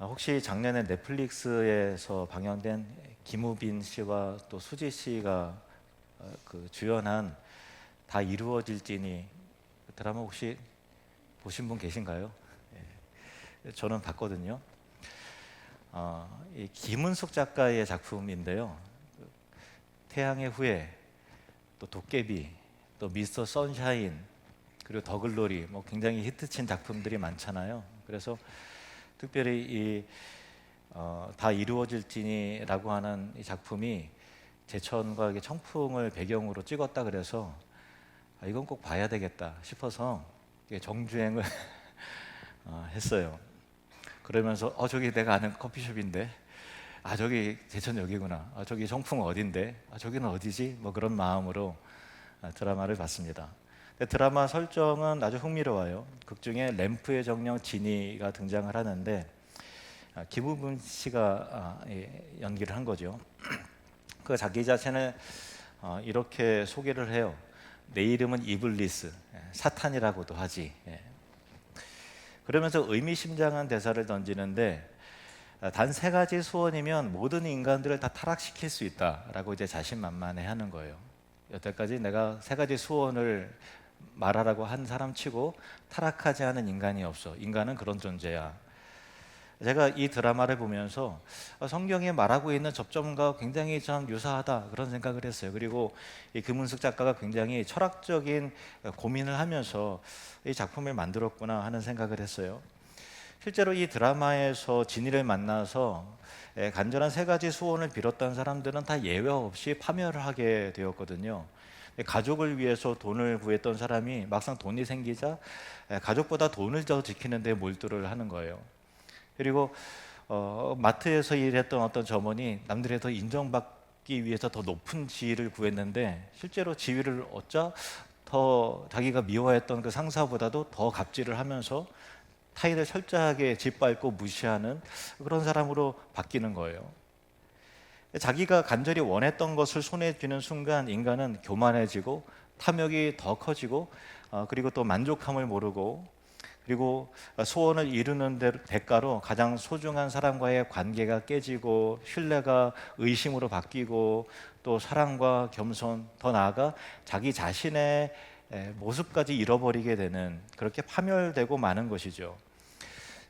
혹시 작년에 넷플릭스에서 방영된 김우빈 씨와 또 수지 씨가 그 주연한 다 이루어질지니 그 드라마 혹시 보신 분 계신가요? 예, 저는 봤거든요. 이 김은숙 작가의 작품인데요. 그 태양의 후예, 또 도깨비, 또 미스터 선샤인, 그리고 더글로리, 뭐 굉장히 히트친 작품들이 많잖아요. 그래서 특별히 다 이루어질지니라고 하는 이 작품이 제천과 이게 청풍을 배경으로 찍었다 그래서 이건 꼭 봐야 되겠다 싶어서 정주행을 했어요. 그러면서 저기 내가 아는 커피숍인데, 저기 제천역이구나, 저기 청풍 어딘데, 저기는 어디지, 뭐 그런 마음으로 드라마를 봤습니다. 드라마 설정은 아주 흥미로워요. 극중에 램프의 정령 진이가 등장을 하는데 김우빈 씨가 연기를 한 거죠. 그 자기 자신을 이렇게 소개를 해요. 내 이름은 이블리스, 사탄이라고도 하지. 그러면서 의미심장한 대사를 던지는데, 단 세 가지 소원이면 모든 인간들을 다 타락시킬 수 있다라고 이제 자신만만해하는 거예요. 여태까지 내가 세 가지 소원을 말하라고 한 사람치고 타락하지 않은 인간이 없어. 인간은 그런 존재야. 제가 이 드라마를 보면서 성경에 말하고 있는 접점과 굉장히 참 유사하다 그런 생각을 했어요. 그리고 이 김은숙 작가가 굉장히 철학적인 고민을 하면서 이 작품을 만들었구나 하는 생각을 했어요. 실제로 이 드라마에서 진이를 만나서 간절한 세 가지 소원을 빌었던 사람들은 다 예외 없이 파멸을 하게 되었거든요. 가족을 위해서 돈을 구했던 사람이 막상 돈이 생기자 가족보다 돈을 더 지키는 데 몰두를 하는 거예요. 그리고 마트에서 일했던 어떤 점원이 남들에 더 인정받기 위해서 더 높은 지위를 구했는데 실제로 지위를 얻자 더 자기가 미워했던 그 상사보다도 더 갑질을 하면서 타인을 철저하게 짓밟고 무시하는 그런 사람으로 바뀌는 거예요. 자기가 간절히 원했던 것을 손에 쥐는 순간 인간은 교만해지고 탐욕이 더 커지고 그리고 또 만족함을 모르고, 그리고 소원을 이루는 대가로 가장 소중한 사람과의 관계가 깨지고 신뢰가 의심으로 바뀌고 또 사랑과 겸손, 더 나아가 자기 자신의 모습까지 잃어버리게 되는, 그렇게 파멸되고 마는 것이죠.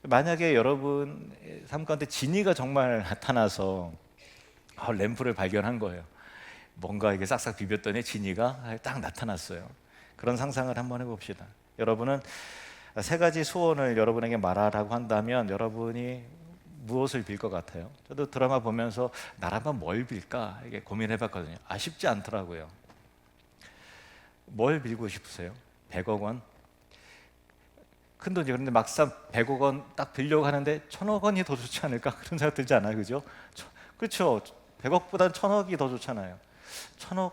만약에 여러분 삶 가운데 진이가 정말 나타나서 램프를 발견한 거예요. 뭔가 이게 싹싹 비볐더니 진이가 딱 나타났어요. 그런 상상을 한번 해봅시다. 여러분은 세 가지 소원을 여러분에게 말하라고 한다면 여러분이 무엇을 빌 것 같아요? 저도 드라마 보면서 나라면 뭘 빌까 이게 고민해봤거든요. 쉽지 않더라고요. 뭘 빌고 싶으세요? 100억 원? 큰 돈이죠. 그런데 막상 100억 원 딱 빌려고 하는데 1000억 원이 더 좋지 않을까 그런 생각 들지 않아요? 그죠? 그렇죠. 100억보다 1000억이 더 좋잖아요. 1000억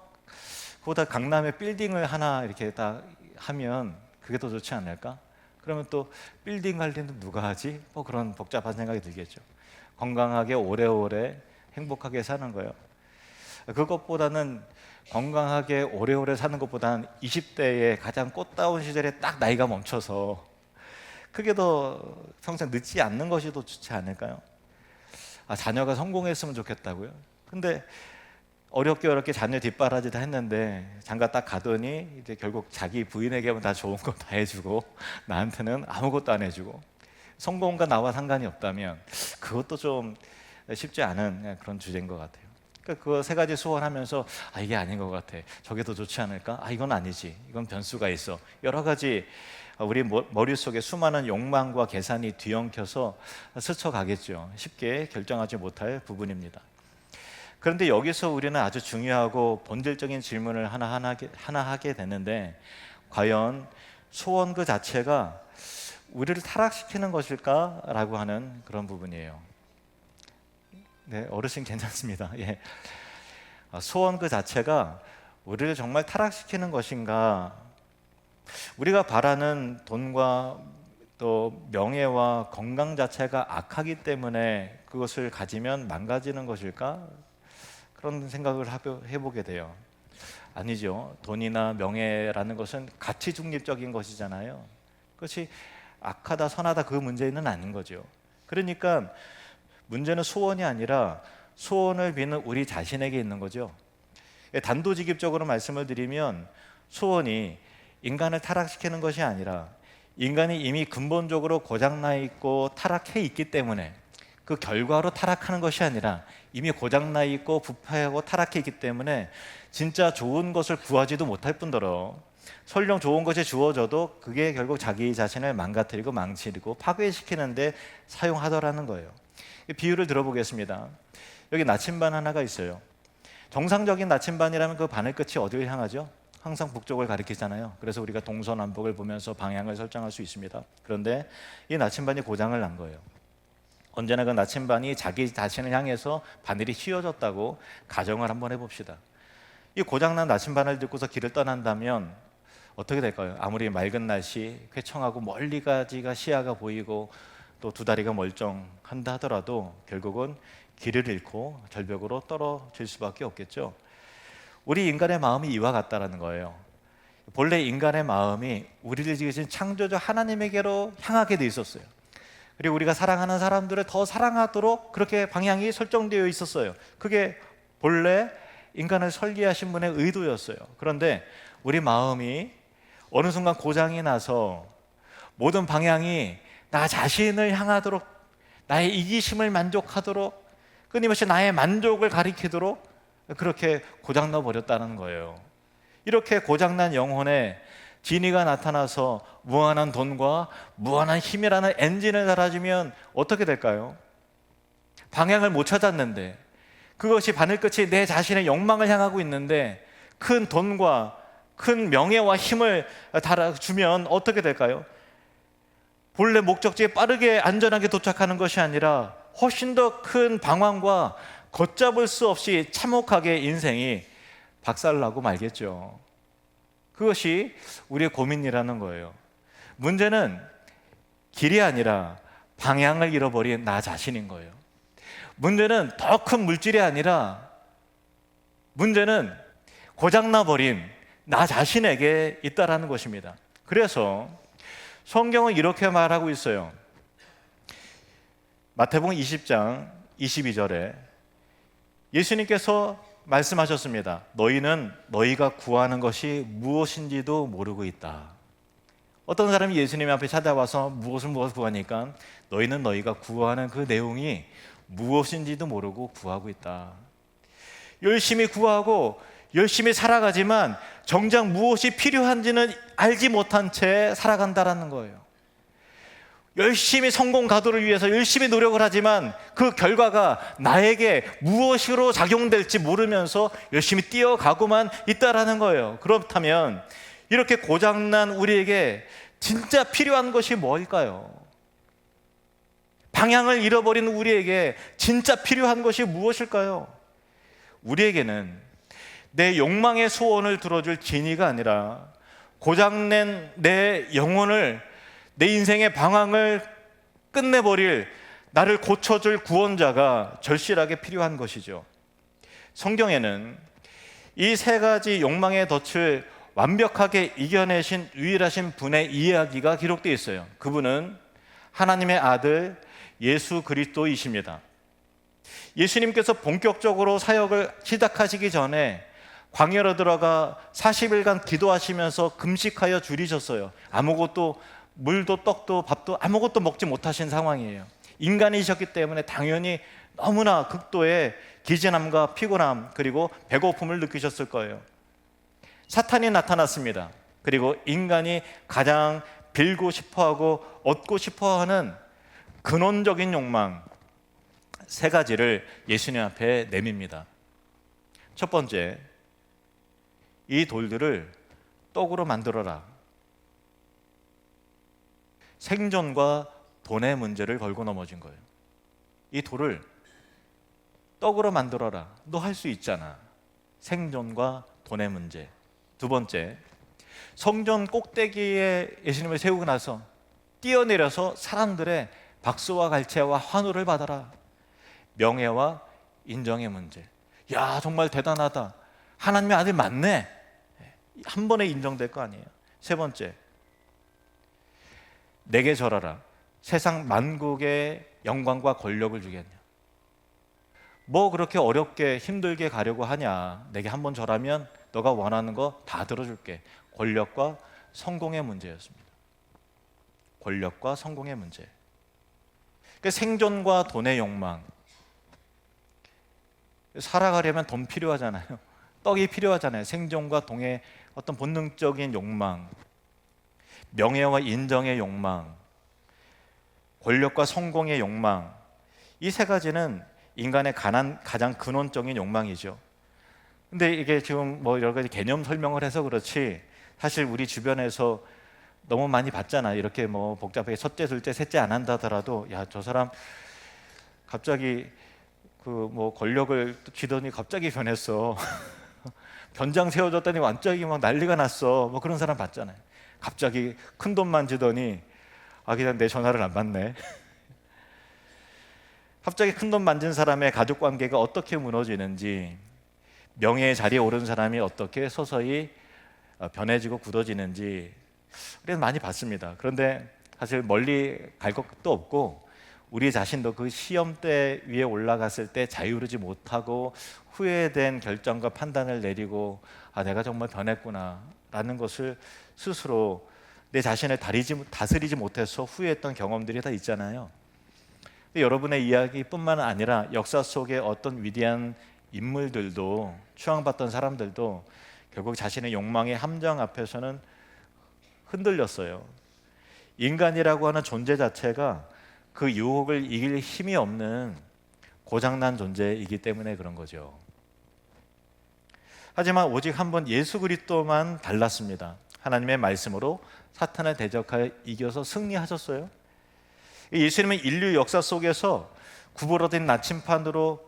그보다 강남에 빌딩을 하나 이렇게 딱 하면 그게 더 좋지 않을까? 그러면 또 빌딩 관리는 누가 하지? 뭐 그런 복잡한 생각이 들겠죠. 건강하게 오래오래 행복하게 사는 거예요. 그것보다는 건강하게 오래오래 사는 것보다는 20대의 가장 꽃다운 시절에 딱 나이가 멈춰서 그게 더 평생 늦지 않는 것이 더 좋지 않을까요? 자녀가 성공했으면 좋겠다고요? 근데 어렵게 자녀 뒷바라지 다 했는데 장가 딱 가더니 이제 결국 자기 부인에게만 다 좋은 거 다 해주고 나한테는 아무것도 안 해주고, 성공과 나와 상관이 없다면 그것도 좀 쉽지 않은 그런 주제인 것 같아요. 그러니까 그 세 가지 소원하면서 이게 아닌 것 같아, 저게 더 좋지 않을까, 이건 아니지, 이건 변수가 있어, 여러 가지 우리 머릿속에 수많은 욕망과 계산이 뒤엉켜서 스쳐가겠죠. 쉽게 결정하지 못할 부분입니다. 그런데 여기서 우리는 아주 중요하고 본질적인 질문을 하나 하게 되는데, 과연 소원 그 자체가 우리를 타락시키는 것일까라고 하는 그런 부분이에요. 네, 어르신 괜찮습니다. 예. 소원 그 자체가 우리를 정말 타락시키는 것인가? 우리가 바라는 돈과 또 명예와 건강 자체가 악하기 때문에 그것을 가지면 망가지는 것일까? 그런 생각을 해보게 돼요. 아니죠. 돈이나 명예라는 것은 가치 중립적인 것이잖아요. 그것이 악하다 선하다 그 문제는 아닌 거죠. 그러니까 문제는 소원이 아니라 소원을 비는 우리 자신에게 있는 거죠. 단도직입적으로 말씀을 드리면 소원이 인간을 타락시키는 것이 아니라 인간이 이미 근본적으로 고장나 있고 타락해 있기 때문에 그 결과로 타락하는 것이 아니라 이미 고장나 있고 부패하고 타락해 있기 때문에 진짜 좋은 것을 구하지도 못할 뿐더러 설령 좋은 것이 주어져도 그게 결국 자기 자신을 망가뜨리고 망치고 파괴시키는데 사용하더라는 거예요. 비유를 들어보겠습니다. 여기 나침반 하나가 있어요. 정상적인 나침반이라면 그 바늘 끝이 어디를 향하죠? 항상 북쪽을 가리키잖아요. 그래서 우리가 동서남북을 보면서 방향을 설정할 수 있습니다. 그런데 이 나침반이 고장을 난 거예요. 언제나 그 나침반이 자기 자신을 향해서 바늘이 휘어졌다고 가정을 한번 해봅시다. 이 고장난 나침반을 듣고서 길을 떠난다면 어떻게 될까요? 아무리 맑은 날씨, 쾌청하고 멀리까지가 시야가 보이고 또 두 다리가 멀쩡한다 하더라도 결국은 길을 잃고 절벽으로 떨어질 수밖에 없겠죠. 우리 인간의 마음이 이와 같다라는 거예요. 본래 인간의 마음이 우리를 지으신 창조주 하나님에게로 향하게 돼 있었어요. 그리고 우리가 사랑하는 사람들을 더 사랑하도록 그렇게 방향이 설정되어 있었어요. 그게 본래 인간을 설계하신 분의 의도였어요. 그런데 우리 마음이 어느 순간 고장이 나서 모든 방향이 나 자신을 향하도록, 나의 이기심을 만족하도록, 끊임없이 나의 만족을 가리키도록 그렇게 고장나 버렸다는 거예요. 이렇게 고장난 영혼에 진이가 나타나서 무한한 돈과 무한한 힘이라는 엔진을 달아주면 어떻게 될까요? 방향을 못 찾았는데, 그것이 바늘끝이 내 자신의 욕망을 향하고 있는데 큰 돈과 큰 명예와 힘을 달아주면 어떻게 될까요? 본래 목적지에 빠르게 안전하게 도착하는 것이 아니라 훨씬 더 큰 방황과 걷잡을 수 없이 참혹하게 인생이 박살나고 말겠죠. 그것이 우리의 고민이라는 거예요. 문제는 길이 아니라 방향을 잃어버린 나 자신인 거예요. 문제는 더 큰 물질이 아니라 문제는 고장나 버린 나 자신에게 있다라는 것입니다. 그래서 성경은 이렇게 말하고 있어요. 마태복음 20장 22절에 예수님께서 말씀하셨습니다. 너희는 너희가 구하는 것이 무엇인지도 모르고 있다. 어떤 사람이 예수님 앞에 찾아와서 무엇을 구하니까 너희는 너희가 구하는 그 내용이 무엇인지도 모르고 구하고 있다. 열심히 구하고 열심히 살아가지만 정작 무엇이 필요한지는 알지 못한 채 살아간다라는 거예요. 열심히 성공 가도를 위해서 열심히 노력을 하지만 그 결과가 나에게 무엇으로 작용될지 모르면서 열심히 뛰어가고만 있다라는 거예요. 그렇다면 이렇게 고장난 우리에게 진짜 필요한 것이 뭘까요? 방향을 잃어버린 우리에게 진짜 필요한 것이 무엇일까요? 우리에게는 내 욕망의 소원을 들어줄 진이가 아니라 고장낸 내 영혼을, 내 인생의 방황을 끝내버릴, 나를 고쳐줄 구원자가 절실하게 필요한 것이죠. 성경에는 이 세 가지 욕망의 덫을 완벽하게 이겨내신 유일하신 분의 이야기가 기록되어 있어요. 그분은 하나님의 아들 예수 그리스도이십니다. 예수님께서 본격적으로 사역을 시작하시기 전에 광야로 들어가 40일간 기도하시면서 금식하여 줄이셨어요. 아무것도, 물도 떡도 밥도 아무것도 먹지 못하신 상황이에요. 인간이셨기 때문에 당연히 너무나 극도의 기진함과 피곤함 그리고 배고픔을 느끼셨을 거예요. 사탄이 나타났습니다. 그리고 인간이 가장 빌고 싶어하고 얻고 싶어하는 근원적인 욕망 세 가지를 예수님 앞에 내밉니다. 첫 번째, 이 돌들을 떡으로 만들어라. 생존과 돈의 문제를 걸고 넘어진 거예요. 이 돌을 떡으로 만들어라. 너 할 수 있잖아. 생존과 돈의 문제. 두 번째, 성전 꼭대기에 예수님을 세우고 나서 뛰어내려서 사람들의 박수와 갈채와 환호를 받아라. 명예와 인정의 문제. 야, 정말 대단하다. 하나님의 아들 맞네. 한 번에 인정될 거 아니에요. 세 번째, 내게 절하라. 세상 만국의 영광과 권력을 주겠냐? 뭐 그렇게 어렵게 힘들게 가려고 하냐? 내게 한번 절하면 너가 원하는 거 다 들어줄게. 권력과 성공의 문제였습니다. 권력과 성공의 문제. 그러니까 생존과 돈의 욕망. 살아가려면 돈 필요하잖아요. 떡이 필요하잖아요. 생존과 돈의 어떤 본능적인 욕망, 명예와 인정의 욕망, 권력과 성공의 욕망. 이 세 가지는 인간의 가장 근원적인 욕망이죠. 근데 이게 지금 뭐 여러 가지 개념 설명을 해서 그렇지 사실 우리 주변에서 너무 많이 봤잖아. 이렇게 뭐 복잡하게 첫째, 둘째, 셋째 안 한다더라도 야, 저 사람 갑자기 그 뭐 권력을 쥐더니 갑자기 변했어. 변장 세워졌더니 완전히 막 난리가 났어. 뭐 그런 사람 봤잖아요. 갑자기 큰 돈 만지더니 아, 그냥 내 전화를 안 받네. 갑자기 큰 돈 만진 사람의 가족 관계가 어떻게 무너지는지, 명예의 자리에 오른 사람이 어떻게 서서히 변해지고 굳어지는지 우리는 많이 봤습니다. 그런데 사실 멀리 갈 것도 없고 우리 자신도 그 시험대 위에 올라갔을 때 자유르지 못하고 후회된 결정과 판단을 내리고 아, 내가 정말 변했구나 라는 것을 스스로 내 자신을 다스리지 못해서 후회했던 경험들이 다 있잖아요. 여러분의 이야기뿐만 아니라 역사 속의 어떤 위대한 인물들도, 추앙받던 사람들도 결국 자신의 욕망의 함정 앞에서는 흔들렸어요. 인간이라고 하는 존재 자체가 그 유혹을 이길 힘이 없는 고장난 존재이기 때문에 그런 거죠. 하지만 오직 한 번 예수 그리스도만 달랐습니다. 하나님의 말씀으로 사탄을 대적하여 이겨서 승리하셨어요. 예수님은 인류 역사 속에서 구부러진 나침판으로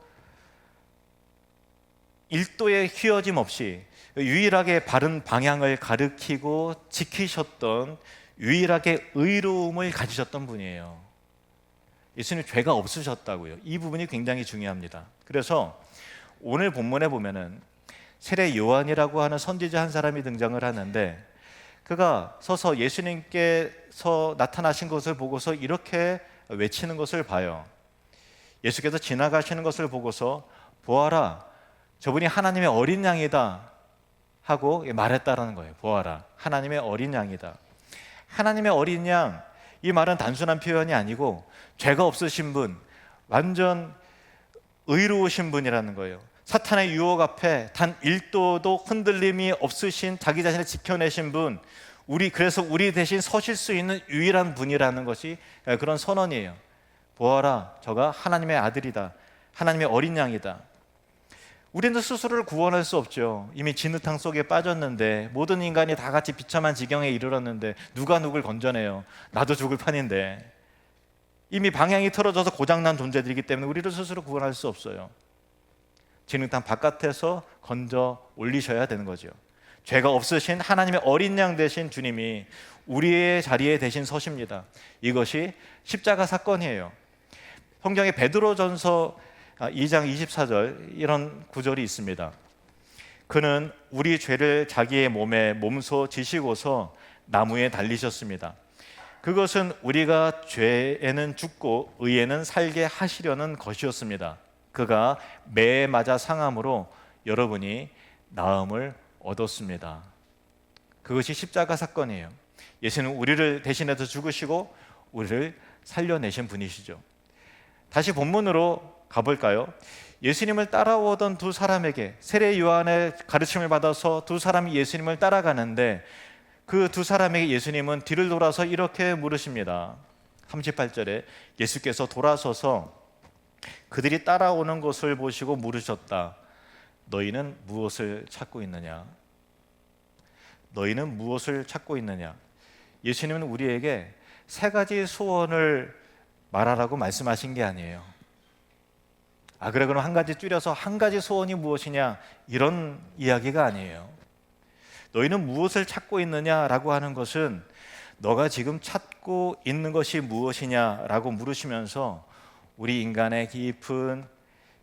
1도의 휘어짐 없이 유일하게 바른 방향을 가리키고 지키셨던, 유일하게 의로움을 가지셨던 분이에요. 예수님 죄가 없으셨다고요. 이 부분이 굉장히 중요합니다. 그래서 오늘 본문에 보면은 세례 요한이라고 하는 선지자 한 사람이 등장을 하는데, 그가 서서 예수님께서 나타나신 것을 보고서 이렇게 외치는 것을 봐요. 예수께서 지나가시는 것을 보고서 보아라, 저분이 하나님의 어린 양이다 하고 말했다라는 거예요. 보아라, 하나님의 어린 양이다. 하나님의 어린 양, 이 말은 단순한 표현이 아니고 죄가 없으신 분, 완전 의로우신 분이라는 거예요. 사탄의 유혹 앞에 단 1도도 흔들림이 없으신, 자기 자신을 지켜내신 분, 그래서 우리 대신 서실 수 있는 유일한 분이라는 것이 그런 선언이에요. 보아라, 저가 하나님의 아들이다, 하나님의 어린 양이다. 우리는 스스로를 구원할 수 없죠. 이미 진흙탕 속에 빠졌는데, 모든 인간이 다 같이 비참한 지경에 이르렀는데 누가 누굴 건져내요? 나도 죽을 판인데. 이미 방향이 틀어져서 고장난 존재들이기 때문에 우리를 스스로 구원할 수 없어요. 진흙탕 바깥에서 건져 올리셔야 되는 거죠. 죄가 없으신 하나님의 어린 양 되신 주님이 우리의 자리에 대신 서십니다. 이것이 십자가 사건이에요. 성경에 베드로전서 2장 24절 이런 구절이 있습니다. 그는 우리 죄를 자기의 몸에 몸소 지시고서 나무에 달리셨습니다. 그것은 우리가 죄에는 죽고 의에는 살게 하시려는 것이었습니다. 그가 매에 맞아 상함으로 여러분이 나음을 얻었습니다. 그것이 십자가 사건이에요. 예수는 우리를 대신해서 죽으시고 우리를 살려내신 분이시죠. 다시 본문으로 가볼까요? 예수님을 따라오던 두 사람에게 세례 요한의 가르침을 받아서 두 사람이 예수님을 따라가는데, 그 두 사람에게 예수님은 뒤를 돌아서 이렇게 물으십니다. 38절에 예수께서 돌아서서 그들이 따라오는 것을 보시고 물으셨다. 너희는 무엇을 찾고 있느냐? 너희는 무엇을 찾고 있느냐? 예수님은 우리에게 세 가지 소원을 말하라고 말씀하신 게 아니에요. 아, 그래, 그럼 한 가지 줄여서 한 가지 소원이 무엇이냐, 이런 이야기가 아니에요. 너희는 무엇을 찾고 있느냐라고 하는 것은 너가 지금 찾고 있는 것이 무엇이냐라고 물으시면서 우리 인간의 깊은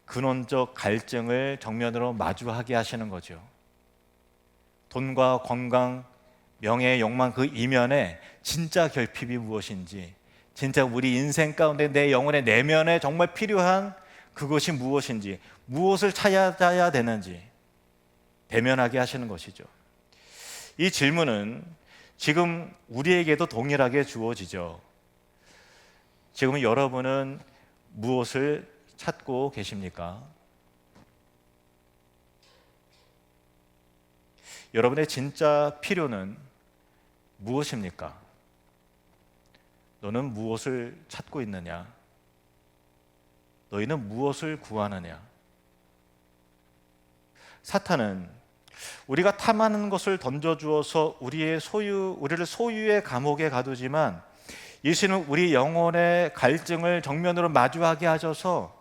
근원적 갈증을 정면으로 마주하게 하시는 거죠. 돈과 건강, 명예의 욕망 그 이면에 진짜 결핍이 무엇인지, 진짜 우리 인생 가운데 내 영혼의 내면에 정말 필요한 그것이 무엇인지, 무엇을 찾아야 되는지 대면하게 하시는 것이죠. 이 질문은 지금 우리에게도 동일하게 주어지죠. 지금 여러분은 무엇을 찾고 계십니까? 여러분의 진짜 필요는 무엇입니까? 너는 무엇을 찾고 있느냐? 너희는 무엇을 구하느냐? 사탄은 우리가 탐하는 것을 던져주어서 우리를 소유의 감옥에 가두지만, 예수는 우리 영혼의 갈증을 정면으로 마주하게 하셔서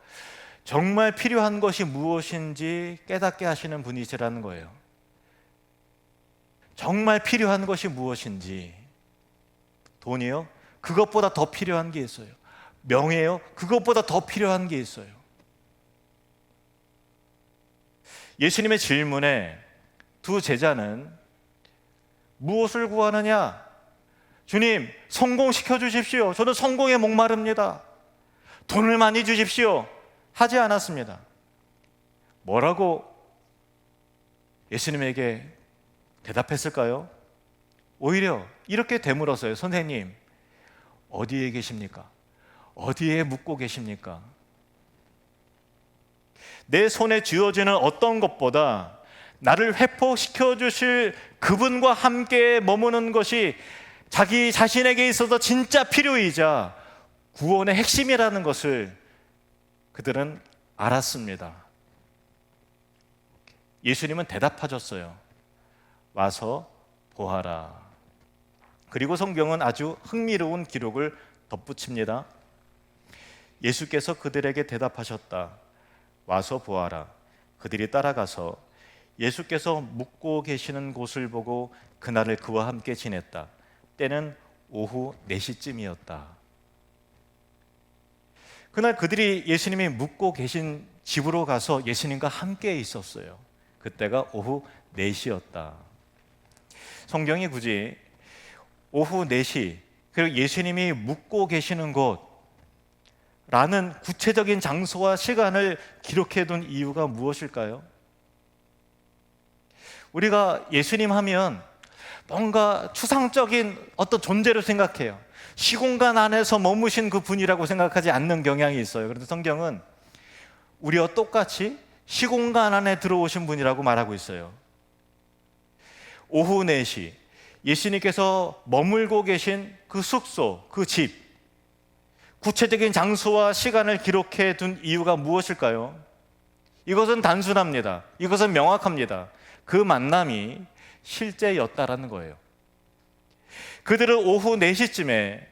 정말 필요한 것이 무엇인지 깨닫게 하시는 분이시라는 거예요. 정말 필요한 것이 무엇인지. 돈이요? 그것보다 더 필요한 게 있어요. 명예요? 그것보다 더 필요한 게 있어요. 예수님의 질문에 두 제자는 무엇을 구하느냐? 주님, 성공시켜 주십시오. 저는 성공에 목마릅니다. 돈을 많이 주십시오. 하지 않았습니다. 뭐라고 예수님에게 대답했을까요? 오히려 이렇게 되물었어요. 선생님, 어디에 계십니까? 어디에 묵고 계십니까? 내 손에 쥐어지는 어떤 것보다 나를 회복시켜 주실 그분과 함께 머무는 것이 자기 자신에게 있어서 진짜 필요이자 구원의 핵심이라는 것을 그들은 알았습니다. 예수님은 대답하셨어요. 와서 보아라. 그리고 성경은 아주 흥미로운 기록을 덧붙입니다. 예수께서 그들에게 대답하셨다. 와서 보아라. 그들이 따라가서 예수께서 묵고 계시는 곳을 보고 그날을 그와 함께 지냈다. 때는 오후 4시쯤이었다. 그날 그들이 예수님이 묵고 계신 집으로 가서 예수님과 함께 있었어요. 그때가 오후 4시였다. 성경이 굳이 오후 4시, 그리고 예수님이 묵고 계시는 곳라는 구체적인 장소와 시간을 기록해둔 이유가 무엇일까요? 우리가 예수님 하면 뭔가 추상적인 어떤 존재로 생각해요. 시공간 안에서 머무신 그 분이라고 생각하지 않는 경향이 있어요. 그런데 성경은 우리와 똑같이 시공간 안에 들어오신 분이라고 말하고 있어요. 오후 4시, 예수님께서 머물고 계신 그 숙소, 그 집, 구체적인 장소와 시간을 기록해 둔 이유가 무엇일까요? 이것은 단순합니다. 이것은 명확합니다. 그 만남이 실제였다라는 거예요. 그들은 오후 4시쯤에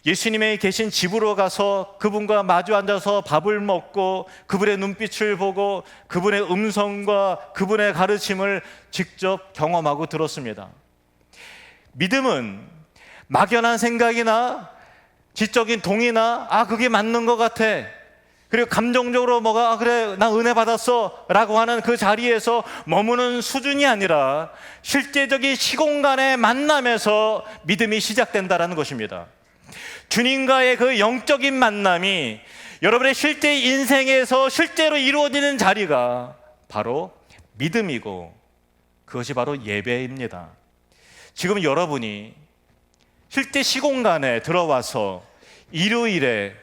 예수님의 계신 집으로 가서 그분과 마주 앉아서 밥을 먹고 그분의 눈빛을 보고 그분의 음성과 그분의 가르침을 직접 경험하고 들었습니다. 믿음은 막연한 생각이나 지적인 동의나 그게 맞는 것 같아, 그리고 감정적으로 뭐가 그래 나 은혜 받았어 라고 하는 그 자리에서 머무는 수준이 아니라 실제적인 시공간의 만남에서 믿음이 시작된다는 것입니다. 주님과의 그 영적인 만남이 여러분의 실제 인생에서 실제로 이루어지는 자리가 바로 믿음이고, 그것이 바로 예배입니다. 지금 여러분이 실제 시공간에 들어와서 일요일에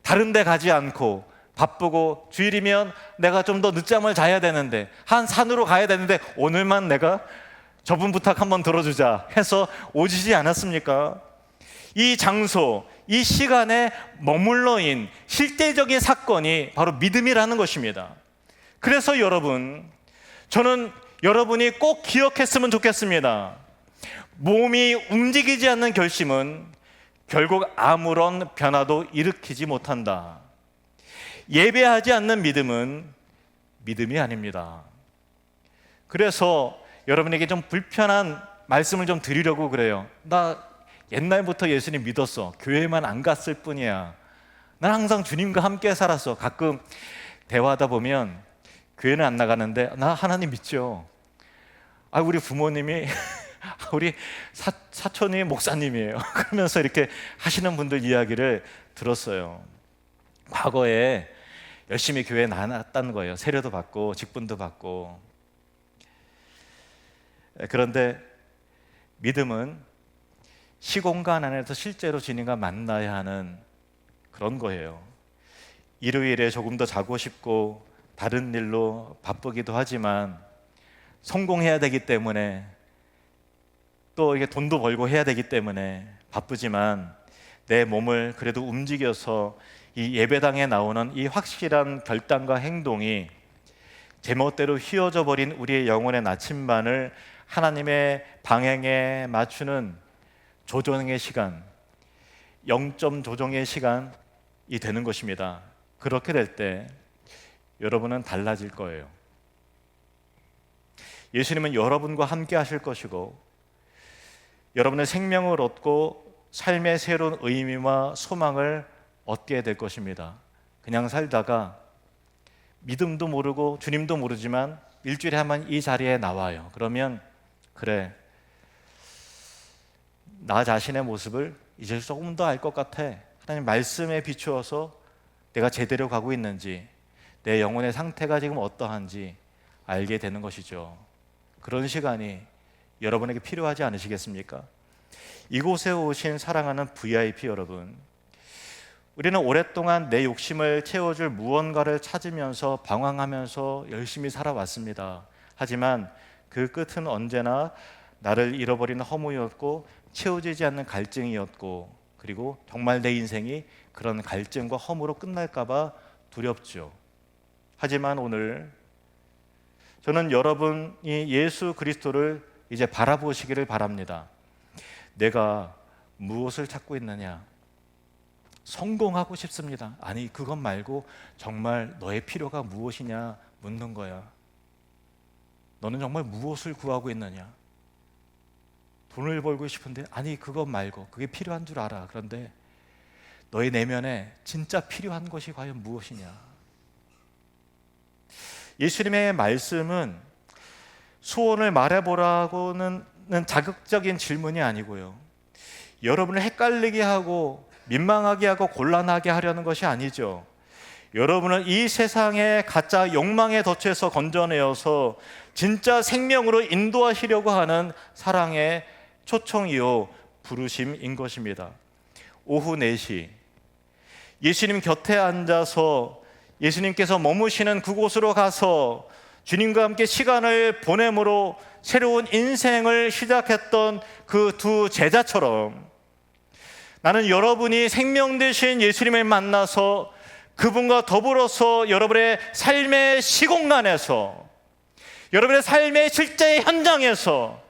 다른 데 가지 않고 바쁘고 주일이면 내가 좀 더 늦잠을 자야 되는데 한 산으로 가야 되는데 오늘만 내가 저분 부탁 한번 들어주자 해서 오시지 않았습니까? 이 장소, 이 시간에 머물러인 실제적인 사건이 바로 믿음이라는 것입니다. 그래서 저는 여러분이 꼭 기억했으면 좋겠습니다. 몸이 움직이지 않는 결심은 결국 아무런 변화도 일으키지 못한다. 예배하지 않는 믿음은 믿음이 아닙니다. 그래서 여러분에게 좀 불편한 말씀을 좀 드리려고 그래요. 나 옛날부터 예수님 믿었어. 교회만 안 갔을 뿐이야. 난 항상 주님과 함께 살았어. 가끔 대화하다 보면 교회는 안 나가는데 나 하나님 믿죠. 우리 부모님이 우리 사촌이 목사님이에요. 그러면서 이렇게 하시는 분들 이야기를 들었어요. 과거에 열심히 교회에 나갔다는 거예요. 세례도 받고 직분도 받고. 그런데 믿음은 시공간 안에서 실제로 주님과 만나야 하는 그런 거예요. 일요일에 조금 더 자고 싶고 다른 일로 바쁘기도 하지만 성공해야 되기 때문에, 또 이게 돈도 벌고 해야 되기 때문에 바쁘지만 내 몸을 그래도 움직여서 이 예배당에 나오는 이 확실한 결단과 행동이 제멋대로 휘어져 버린 우리의 영혼의 나침반을 하나님의 방향에 맞추는 조정의 시간, 0점 조정의 시간이 되는 것입니다. 그렇게 될 때 여러분은 달라질 거예요. 예수님은 여러분과 함께 하실 것이고, 여러분의 생명을 얻고 삶의 새로운 의미와 소망을 얻게 될 것입니다. 그냥 살다가 믿음도 모르고 주님도 모르지만 일주일에 한 번 이 자리에 나와요. 그러면 그래, 나 자신의 모습을 이제 조금 더 알 것 같아. 하나님 말씀에 비추어서 내가 제대로 가고 있는지, 내 영혼의 상태가 지금 어떠한지 알게 되는 것이죠. 그런 시간이 여러분에게 필요하지 않으시겠습니까? 이곳에 오신 사랑하는 VIP 여러분, 우리는 오랫동안 내 욕심을 채워줄 무언가를 찾으면서 방황하면서 열심히 살아왔습니다. 하지만 그 끝은 언제나 나를 잃어버리는 허무였고 채워지지 않는 갈증이었고, 그리고 정말 내 인생이 그런 갈증과 허무로 끝날까 봐 두렵죠. 하지만 오늘 저는 여러분이 예수 그리스도를 이제 바라보시기를 바랍니다. 내가 무엇을 찾고 있느냐? 성공하고 싶습니다. 아니, 그것 말고 정말 너의 필요가 무엇이냐 묻는 거야. 너는 정말 무엇을 구하고 있느냐? 돈을 벌고 싶은데, 아니 그것 말고, 그게 필요한 줄 알아. 그런데 너의 내면에 진짜 필요한 것이 과연 무엇이냐? 예수님의 말씀은 소원을 말해보라고는 자극적인 질문이 아니고요, 여러분을 헷갈리게 하고 민망하게 하고 곤란하게 하려는 것이 아니죠. 여러분을 이 세상의 가짜 욕망의 덫에서 건져내어서 진짜 생명으로 인도하시려고 하는 사랑의 초청이요 부르심인 것입니다. 오후 4시 예수님 곁에 앉아서 예수님께서 머무시는 그곳으로 가서 주님과 함께 시간을 보냄으로 새로운 인생을 시작했던 그 두 제자처럼, 나는 여러분이 생명 되신 예수님을 만나서 그분과 더불어서 여러분의 삶의 시공간에서, 여러분의 삶의 실제 현장에서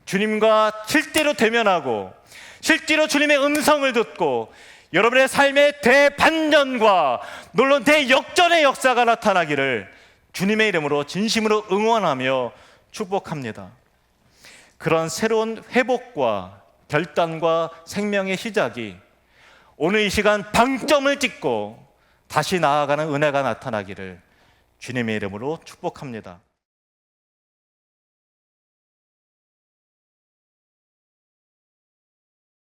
주님과 실제로 대면하고 실제로 주님의 음성을 듣고 여러분의 삶의 대반전과 물론 대역전의 역사가 나타나기를 주님의 이름으로 진심으로 응원하며 축복합니다. 그런 새로운 회복과 결단과 생명의 시작이 오늘 이 시간 방점을 찍고 다시 나아가는 은혜가 나타나기를 주님의 이름으로 축복합니다.